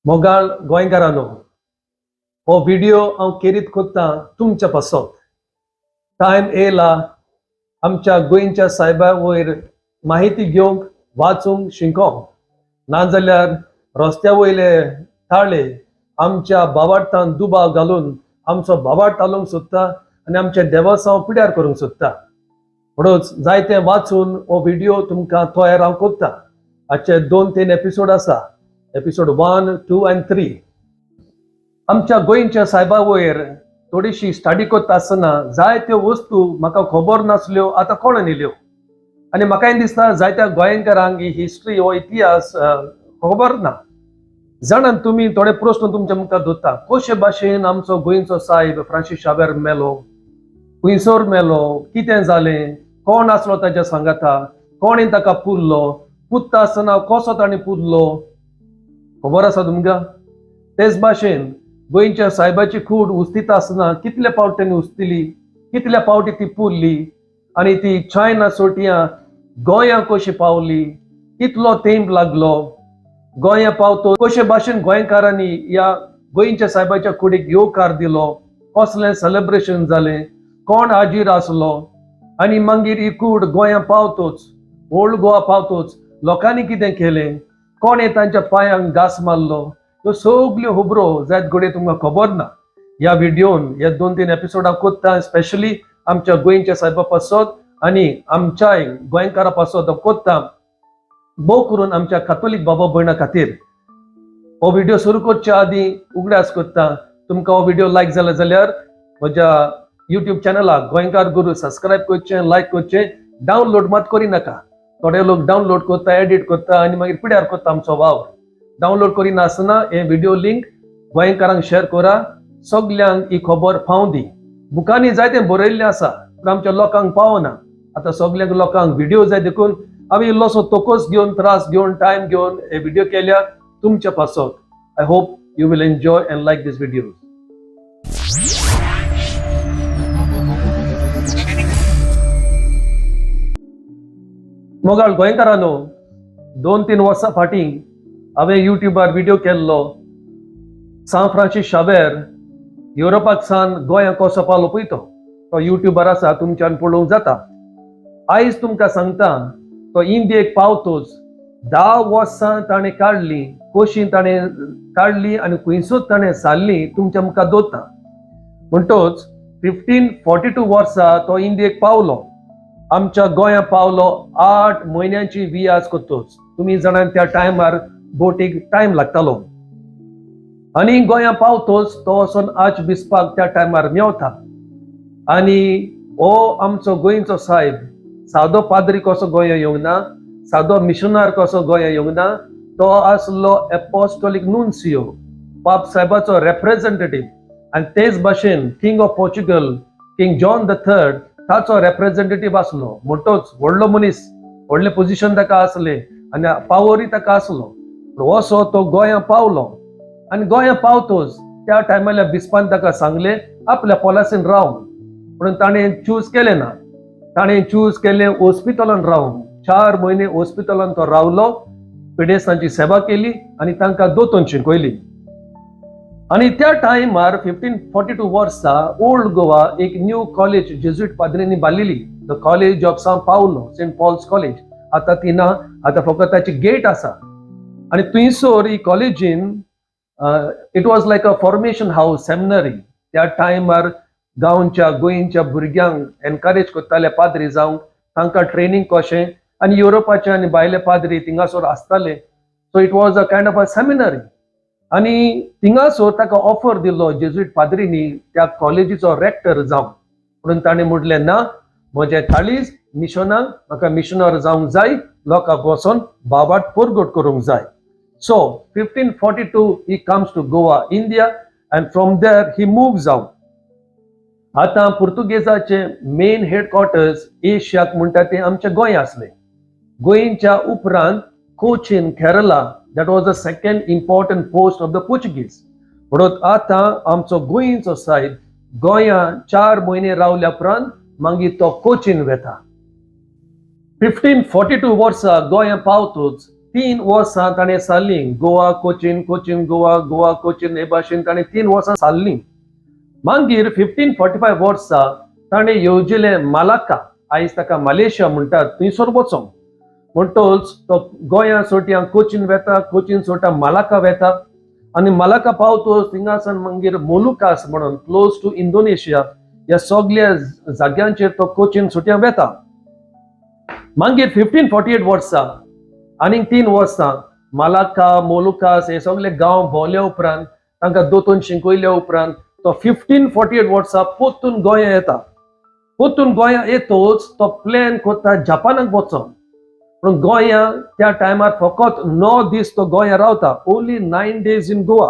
मोगाळ गोंयकारांनो, हो व्हिडिओ हांव केरीत कोत्ता तुमच्या पासत. टायम येयला आमच्या गोंयच्या सायबा वयर माहिती घेवंक, वाचूंक, शिकोंक. नाजाल्यार रस्त्या वयले ताळे आमच्या बावार्थान दुबाव घालून आमचो बावार्थ घालूंक सोदता आनी आमच्या देवासांव पिड्यार करूंक सोदता. म्हणूच जायते वाचून हो व्हिडिओ तुमकां तयार हांव कोत्ता. हाचे 2-3 एपिसोड आसा. Episode 1, 2 and 3. आमच्या गोंयच्या सायबा वयर थोडीशी स्टडी करता आसतना जायत्यो वस्तू म्हाका खबर नासल्यो आतां कळून येयल्यो. आनी म्हाकाय दिसता जायत्या गोंयकारांक ही हिस्ट्री हो इतिहास खबर ना. जाणात तुमी थोडे प्रश्न तुमच्या मुखार दवरता. कशे भाशेन आमचो गोंयचो सायब फ्रांसीस शावेर मेलो, खुंयसर मेलो, कितें जालें, कोण आसलो ताच्या सांगाता, कोणें ताका पुरलो, पुत्ता आसतना कसो ताणें पुरलो, खबर आसा तुमकां? तेच भाशेन गोंयच्या सायबाची कूड उस्तिता आसतना कितल्या फावट ताणें उस्तिली, कितल्या फावटी ती पुरली आनी ती चायना सोटियां गोंयां कशी पावली, कितलो तेंप लागलो, गोंयां पावतो कशे भाशेन गोंयकारांनी ह्या गोंयच्या सायबाच्या कुडीक येवकार दिलो, कसलें सेलिब्रेशन जालें, कोण हाजीर आसलो आनी मागीर ही कूड गोंयां पावतोच, ओल्ड गोवा पावतोच लोकांनी कितें केलें, कोणें तांच्या पांयांक घास मारलो, ह्यो सगल्यो खबरो जायत घडये तुमकां खबर ना. ह्या व्हिडिओन हे 2-3 एपिसोडां कोत्ता, स्पेशली आमच्या गोंयच्या सायबा पासत आनी आमच्याय गोंयकारा पासत कोत्ता, भोव करून आमच्या कातोलीक बाबा भयणां खातीर. हो व्हिडिओ सुरू करच्या आदीं उगडास कोत्ता, तुमकां हो व्हिडिओ लायक जालो जाल्यार म्हज्या युट्यूब चॅनलाक गोंयकार गुरू सबस्क्रायब करचें, लायक करचें. डावनलोड मात करी नाका. थोडे लोक डावनलोड करता, एडिट करता आनी मागीर पिड्यार करता आमचो वावर. डावनलोड करिनासतना हे व्हिडिओ लिंक गोंयकारांक शेअर करा, सगल्यांक ही खबर पावूं दी. बुकांनी जायतें बरयल्लें आसा पूण आमच्या लोकांक पावना. आतां सगळ्यांक लोकांक व्हिडिओ जाय देखून हांवें इल्लोसो तोकोस घेवन, त्रास घेवन, टायम घेवन हे व्हिडिओ केल्या तुमच्या पासत. I hope you will enjoy and like this video. मोगाळ गोंयकारांनो, 2-3 वर्सां फाटीं हांवें युट्यूबार व्हिडिओ केल्लो सान फ्रांसीस शावेर युरोपाक सावन गोंयां कसो पावलो पळय तो युट्यूबार आसा, तुमच्यान पळोवंक जाता. आयज तुमकां सांगता तो इंडियेक पावतोच 10 वर्सां ताणें काडली, कशी ताणें काडली आनी खंयसूच ताणें सारली तुमच्या मुखार दवरता. म्हणटोच 1542 वर्सां तो इंडियेक पावलो. आमच्या गोंयां पावलो 8 म्हयन्यांची वियाज कोत्तोच. तुमी जाणात त्या टायमार बोटीक टायम लागतालो आनी गोंयां पावतोच तो वचून आच बिस्पाक त्या टायमार मेवता. आनी हो आमचो गोंयचो सायब सादो पाद्री कसो गोंयां येवंक ना, सादो मिशनर कसो गोंयां येवंक ना. तो आसलो एपोस्टोलीक नुन्सियो, पाप सायबाचो रेप्रेझेंटेटिव्ह. आनी तेच भाशेन king of Portugal, king John III ताचो रेप्रेझेंटेटिव्ह आसलो. म्हणटोच व्हडलो मनीस, व्हडले पोझिशन ताका आसले आनी पावरूय ताका आसलो. असो तो गोंयां पावलो आनी गोंयां पावतोच त्या टायमाल्या बिस्पान ताका सांगले आपल्या पॉलासीन राव. म्हणून ताणें चूज केलें ना. ताणें चूज केलें हॉस्पिटलान रावंक. 4 म्हयने हॉस्पिटलान तो रावलो, पिडेस्तांची सेवा केली आनी तांकां दोतोन शिकयली. आनी त्या टायमार 1542 वर्सा ओल्ड गोवा एक न्यू कॉलेज जेजुईट पाद्रींनी बांदलेली, the college of San Paulo, Saint Paul's college. आतां ती ना, आतां फकत ताची गेट आसा. आनी थंयसर ही कॉलेजीन it was like a formation house, seminary. त्या टायमार गांवच्या गोंयच्या भुरग्यांक एनकरेज करताले पाद्री जावंक, तांकां ट्रेनिंग कशें. आनी युरोपाचे आनी भायले पाद्री थिंगासर आसताले. So it was a kind of a seminary. आनी थिंगासर ताका ऑफर दिल्लो जेजुईट पाद्रींनी त्या कॉलेजीचो रेक्टर जावंक. म्हणून ताणें म्हटलें ना, म्हजें काळीज मिशनाक, म्हाका मिशनर जावंक जाय, लोकांक वचोन बाबाट परगट करूंक जाय. So 1542 he comes to Goa, India, and from there he moves out. आता पुर्तुगेजाचे मेन हेडक्वार्टर्स एशियाक म्हणटा ते आमच्या गोंय आसले. गोंयच्या उपरांत Cochin, Kerala, that was the second important post of the Portuguese. म्हणून आता आमचो गोंयचो सायब गोंयां 4 म्हयने रावल्या उपरांत मागीर तो कोचीन वेता. 1542 वर्सा गोंयां पावतोच 3 वर्सां ताणें सारली गोवा कोचीन कोचीन गोवा गोवा कोचीन हे भाशेन ताणें 3 वर्सां सारली. मागीर 1545 वर्सा ताणें येवजिल्लें मालाक्का, आयज ताका मलेशिया म्हणटात, थंयसर वचोंक. म्हणटच तो गोंया सोट्यां कोचीन वेता, कोचीन सोटा मालाक्का वेता आनी मालाक्का पावतच थिंगासान मागीर मोलुकास म्हणून क्लोज टू इंडोनेशिया ह्या सगळ्या जाग्यांचेर तो कोचीन सोट्यां वेता. मागीर 1548 वर्सा आनीक 3 वर्सां मालाक्का मोलुकास हे सगळे गांव भोंवल्या उपरांत तांकां दोतोन शिंकयल्या उपरांत तो 1548 वर्सा पोत्तून गोंया येता. पोत्तून गोंया येतच तो प्लॅन करता जपानाक वचोंक. पूण गोंया त्या टायमार फकत 9 दीस तो गोंया रावता, ओन्ली 9 days इन गोवा.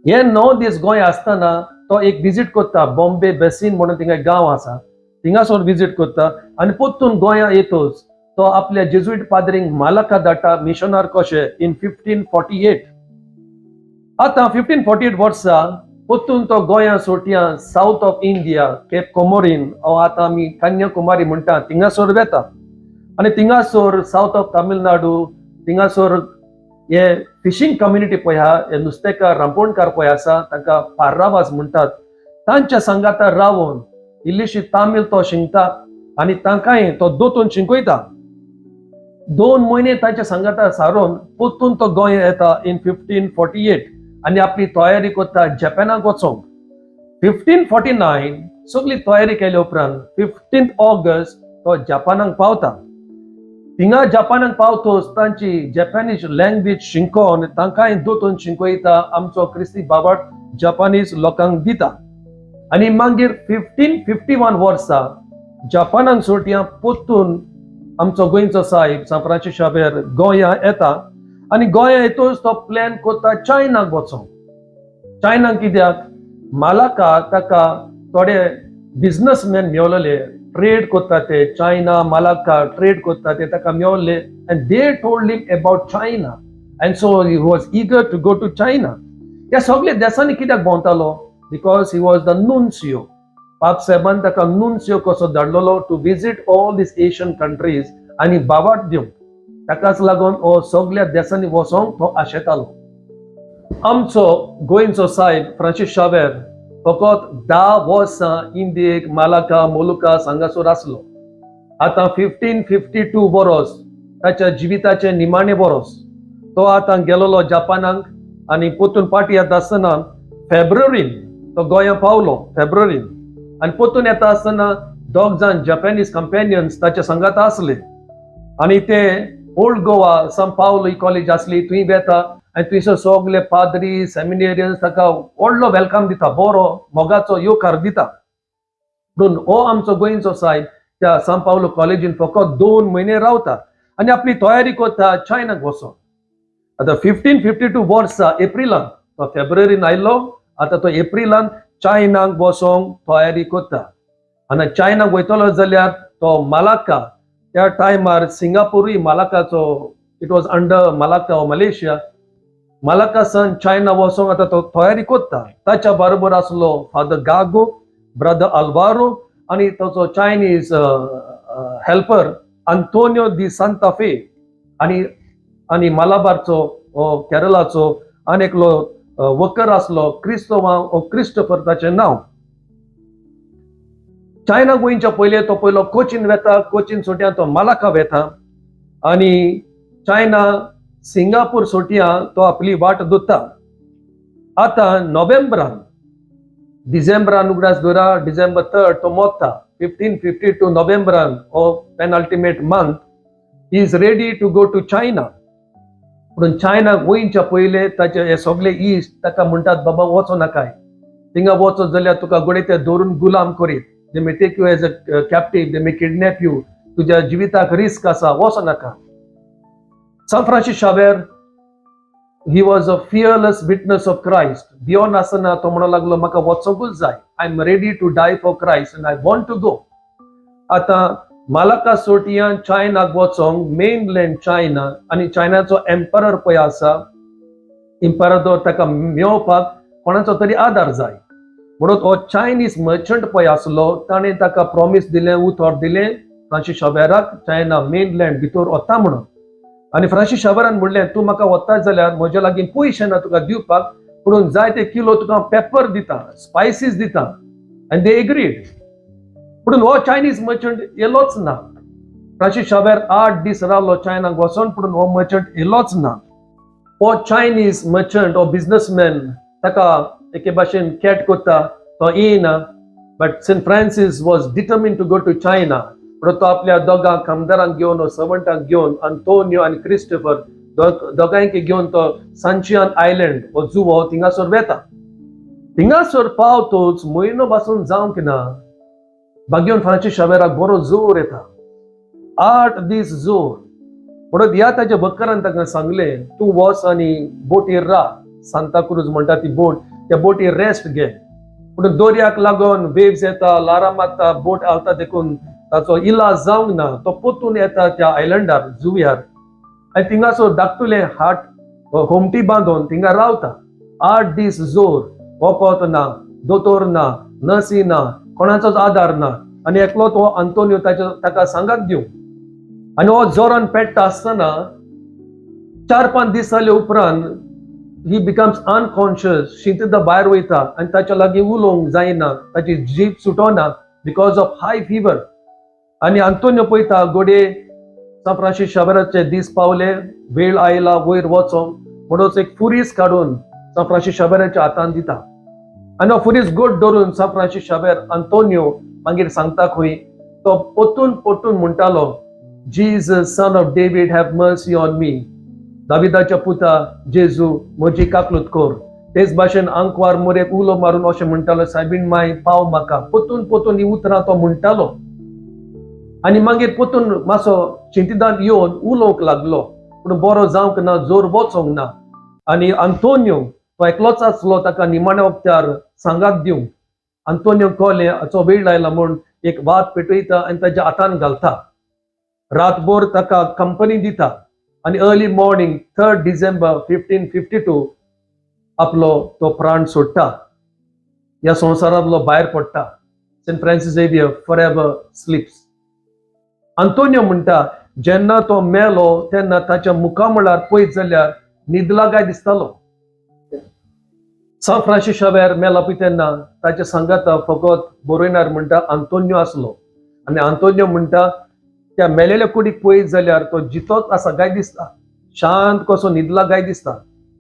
हे 9 दीस गोंया आसतना तो एक विजीट करता बॉम्बे बेसीन म्हणून थिंगा गांव आसा, थिंगासोर विजीट करता आनी पोत्तून गोंया येतच तो आपल्या जेजुईट पाद्रींक मालाक्का धाडटा मिशनार कशें इन 1548. आतां 1548 वर्सा पोत्तून तो गोंया सोट्यां south of India Cape Comorin आतां आमी कन्याकुमारी म्हणटा थिंगासोर वेता आनी थिंगासोर साउथ ऑफ तामिळनाडू थिंगासोर हे फिशींग कम्युनिटी पळय आहा, हे नुस्तेकार रांपोणकार पळय आसा तांकां पार्रावास म्हणटात, तांच्या सांगाता रावून इल्लीशी तामीळ तो शिंकता आनी तांकांय तो दोतोन शिंकयता. 2 म्हयने तांच्या सांगाता सारून पोत्तून तो गोंया येता इन 1548 आनी आपली तयारी करता जपानाक वचोंक. 1549 सगळी तयारी केल्या उपरांत 15 ऑगस्ट तो जपानाक पावता. थिंगा जपानाक पावतच तांची जपानीज लँग्वेज शिंकोवन तांकांय दोतोन शिंकयता, आमचो क्रिस्ती बाबाट जपानीज लोकांक दिता. आनी मागीर 1551 वर्सा जपानाक सोट्यां पोत्तून आमचो गोंयचो साहेब सान फ्रांसीस शावेर गोंया येता आनी गोंया येतच तो प्लॅन करता चायनाक वचोंक. चायनाक कित्याक मालाक्का ताका थोडे बिझनसमॅन मेवलेले, ट्रेड करता ते चायना मालाक्का ट्रेड करता ते ताका मेवले and they told him about China and so he was eager to go to China. ह्या सगळ्या देशांनी कित्याक भोंवतालो? Because he was the nuncio. पाप साहेबान ताका नुन्सियो कसो धाडलेलो to visit all these Asian countries आनी बाबाट दिवंक. ताकाच लागून हो सगळ्या देशांनी वचोंक तो आशेतालो. आमचो गोंयचो साहेब फ्रांसीस शावेर फकत 10 वर्सां इंडियेक मालाक्का मोलुकास हांगासर आसलो. आतां 1552 बरोस ताच्या जिविताचे निमाणे बरोस तो आतां गेलोलो जपानाक आनी पोत्तून पाटी येता आसतना फेब्रुवारीन तो गोंया पावलो. फेब्रुवारीन आनी पोत्तून येता आसतना 2 जाण जपानीज कंपेनियन्स ताच्या संगात आसले आनी ते ओल्ड गोवा सान पावलो ही कॉलेज आसली थंय वेता आनी थंयसर सगळे पाद्री सेमिनेरियन्स ताका व्हडलो वेलकम दिता, बरो मोगाचो येवकार दिता. म्हणून हो आमचो गोंयचो साहेब त्या सान पावलो कॉलेजीन फकत 2 म्हयने रावता आनी आपली तयारी करता चायनाक वचोंक. आतां 1552 वर्सा एप्रिलान तो फेब्रुवारीन आयलो, आतां तो एप्रिलान चायनाक वचोंक तयारी करता. आनी चायनाक वयतलो जाल्यार तो मालाक्का, त्या टायमार सिंगापूरूय मालाक्काचो, it was under Malacca Malaysia, Malacca सान चायना वचोंक आतां तो तयारी करता. ताच्या बरोबर आसलो फादर गागो, ब्रदर आल्वारो आनी ताचो चायनीज हेल्पर आंतोनियो दी सांता फे आनी मालाबारचो केरलाचो आनी एकलो वर्कर आसलो क्रिस्तोवां क्रिस्टोफर ताचें नांव. चायना गोंयच्या पयले तो पयलो कोचीन वेता, कोचीन सोट्यां तो मालाक्का वेता आनी चायना सिंगापूर सोट्यां तो आपली वाट धरता. आतां नोव्हेंबरान डिसेंबरान उगडास धरा डिसेंबर 3 तो मोत्ता. 1552 नोव्हेंबरान हो penultimate month he is ready to go to China. म्हणून चायना गोंयच्या पयले ताचे हे सगळे इश्ट ताका म्हणटात बाबा वचो नाकाय, थिंगा वचत जाल्यार तुका गोडे ते धरून गुलाम करीत, they may take you as a captive, they may kidnap you, तुज्या जिविताक रिस्क आसा, वचो नाका. सान Francis Xavier he was a fearless witness of Christ. Beyond asana to म्हणू लागलो म्हाका वचोंकूच जाय, I am ready to die for Christ and I want to go. आता मालाक्का सोटियान चायनाक वचोंक मेनलँड चायना आनी चायनाचो एम्परर पळय आसा, इम्परादोर ताका मेळोवपाक कोणाचो तरी आदार जाय. म्हणून हो चायनीज मर्चंट पळय आसलो ताणें ताका प्रॉमिस दिलें, उतर दिलें फ्रांसीस शावेराक चायना मेनलँड भितर वता म्हणून. आनी फ्रांसीस शाबरान म्हणलें तूं म्हाका वता जाल्यार म्हज्या लागीं पयशे ना तुका दिवपाक पुणून जाय ते किलो तुका पेपर दिता स्पायसीस दिता आनी दे एग्रीड पुणून हो चायनीज मर्चंट येलोच ना फ्रांसीस शाबेर 8 दीस रावलो चायनाक वचोन पुणून हो मर्चंट येलोच ना हो चायनीज मर्चंट हो बिझनेसमॅन ताका एके भाशेन कॅट कोत्ता तो येयना but Saint Francis was determined to go to China म्हणून तो आपल्या दोगां कामदारांक घेवन सर्वंटांक घेवन आंतोनियो आनी क्रिस्टोफर दोगांयक घेवन तो सांचियान आयलंड हो जुवो थिंगासोर वेता थिंगासोर पावतोच म्हयनो पासून जावंक ना बागेवन फ्रांसीस शाबेराक बरो जोर येता 8 दीस जोर म्हणून ह्या ताच्या बक्करान ताका सांगलें तूं वच आनी बोटीर राव सांता क्रूज म्हणटा ती बोट त्या बोटीर रेस्ट घे म्हणून दर्याक लागून वेव्स येता लारा मारता बोट आवता देखून ताचो इलाज जावंक ना तो पोतून येता त्या आयलंडार जुव्यार आनी थिंगासोर धाकटुलें हाट होमटी बांदून थिंगा रावता 8 दीस जोर वखद ना दोतोर ना नर्सी ना कोणाचोच आदार ना आनी एकलो तो आंतोनियो ताका सांगात दिवं आनी हो जोरान पेट्टा आसतना 4-5 दीस जाले उपरांत ही बिकम्स अनकॉन्शियस शिंतदा भायर वयता आनी ताच्या लागीं उलोवंक जायना ताची जीब सुटोना बिकॉज ऑफ हाय फिवर आनी आंतोनियो पळयता गोडे सान फ्रांसीस शाबेराचे दीस पावले वेळ आयला वयर वचोंक म्हणून एक फुरीस काडून सान फ्रांसीस शाबेराच्या हातान दिता आनी हो फुरीस गोड धरून सान फ्रांसीस शाबेर आंतोनियो मागीर सांगता खंय तो पोटून म्हणटालो Jesus, son of David, have mercy on me. दाविदाच्या पुता जेजू म्हजी काकलूत कोर तेच भाशेन आंकवार मोरेक उलो मारून अशें म्हणटालो सायबीण माय पाव म्हाका पोतून ही उतरां तो म्हणटालो आनी मागीर पोतून मातसो चिंतिदान येवन उलोवंक लागलो पूण बरो जावंक ना जोर वचोंक ना आनी आंतोनियो तो एकलोच आसलो ताका निमाण्या वक्त्यार सांगात दिवंक आंतोनियो कळ्ळें हाचो वेळ आयला म्हूण एक वात पेटयता आनी ताच्या हातान घालता रातभर ताका कंपनी दिता आनी अर्ली मॉर्निंग 3 डिसेंबर 1552 आपलो तो प्राण सोडटा ह्या संवसारांतलो भायर पडटा Saint Francis Xavier forever sleeps Antonio म्हणटा जेन्ना तो मेलो तेन्ना ताच्या मुखा म्हळ्यार पळयत जाल्यार न्हिदला काय दिसतालो सान फ्रांसीस शाबेर मेला पळय तेन्ना ताच्या सांगाता फकत बरोयनार म्हणटा आंतोनियो आसलो आनी आंतोनियो म्हणटा त्या मेलेल्या कुडीक पळयत जाल्यार तो जितोच आसा काय दिसता शांत कसो न्हिदला काय दिसता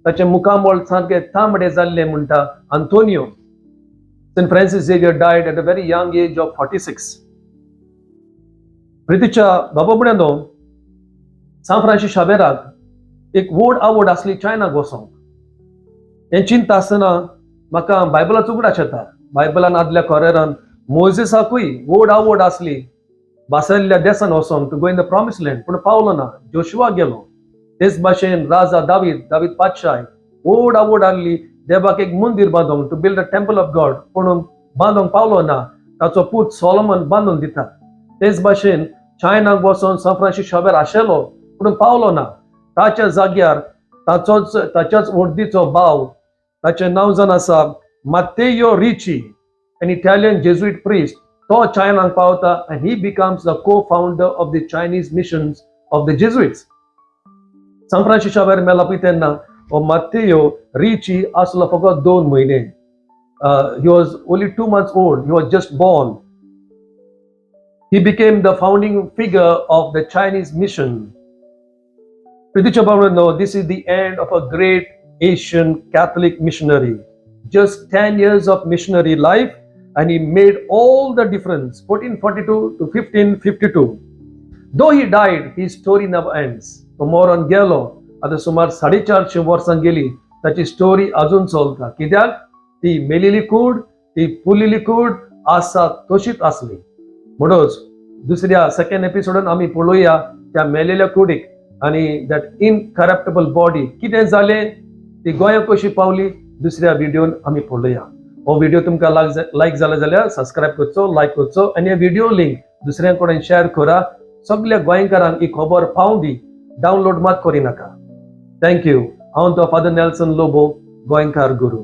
ताचे मुखामोळ सारके तांबडे जाल्ले म्हणटा Antonio Saint Francis Xavier died at a very young age of 46 प्रितीच्या बाबा बुड्यानो सान फ्रांसीस शाबेराक एक व्हड आवड आसली चायनाक वचोंक हें चिंता आसतना म्हाका बायबलाचो उगडास येता बायबलान आदल्या खोरेरान मोजेसाकूय व्हड आवड आसली बासयल्ल्या देसान वचोंक to go in the promise land पूण पावलो ना जोशुआ गेलो तेच भाशेन राजा दावीद पातशाय व्हड आवड आसली देवाक एक मंदीर बांदूंक to build a temple of God पूण बांदूंक पावलो ना ताचो पूत सोलोमन बांदून दिता तेच भाशेन चायनाक वचोन सान फ्रांसीस शाबेर आशेलो पूण पावलो ना ताच्या जाग्यार ताच्याच व्हडीचो भाव ताचें नांव जावन आसा मात्तेयो रिची एन इटालियन जेजुईट प्रिस्ट तो चायनाक पावता and he becomes the co-founder of the Chinese missions of the Jesuits. सान फ्रांसीस शाबेर मेला पळय तेन्ना हो मात्तेयो रिची आसलो फकत 2 म्हयने he was only 2 months old. He was just born. He became the founding figure of the Chinese mission. Prithicha Bhavano, this is the end of a great Asian Catholic missionary. Just 10 years of missionary life and he made all the difference 1442 to 1552. Though he died, his story never ends. तो moron गेलो आता सुमार 450 वर्सां गेली ताची story अजून चलता कित्याक ती मेलिली कूड ती पुलिली कूड आसा तशीच आसली म्हणूच दुसऱ्या सेकंड एपिसोडान आमी पळोवया त्या मेलेल्या कुडीक आनी दॅट इनकरप्टेबल बॉडी कितें जालें ती गोंयांत कशी पावली दुसऱ्या व्हिडिओन आमी पळोवया हो व्हिडिओ तुमकां लायक जाला जाल्यार सबस्क्राईब करचो लायक करचो आनी हे व्हिडिओ लिंक दुसऱ्यां कडेन शेअर करा सगळ्या गोंयकारांक ही खबर पावूं दी डाउनलोड मात करी नाका थँक यू हांव तो फादर नेल्सन लोबो गोएंकार गुरू